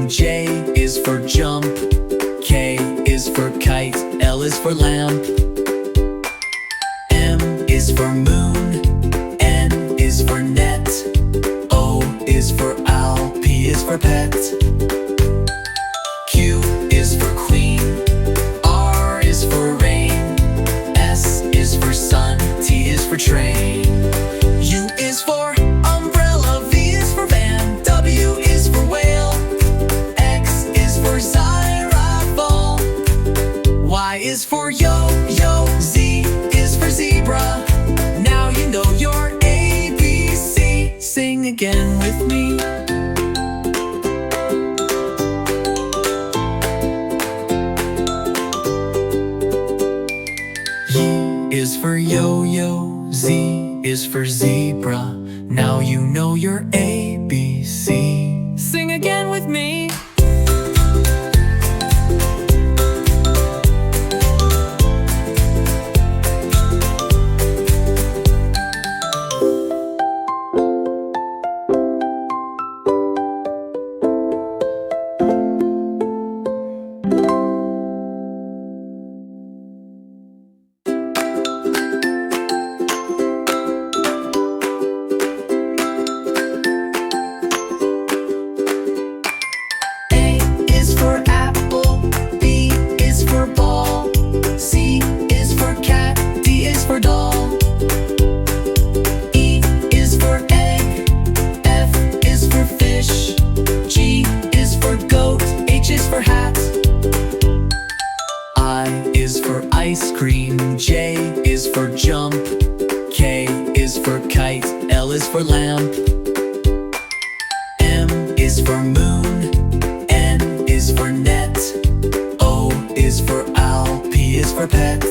cream. J is for jump. K is for kite. L is for lamp. M is for moon. N is for net. O is for owl. P is for pet. Q is for queen. R is for rain. S is for sun. T is for train. U is for umbrella. V is for van. W is for whale. X is for xylophone. Y is for yo-yo. Z is for zebra. Now you know your ABC. Sing again with me. Y is for yo-yo. Z is for zebra. Now you know your ABC. Sing again with me. Ice cream. J is for jump. K is for kite. L is for lamp. M is for moon. N is for net. O is for owl. P is for pet.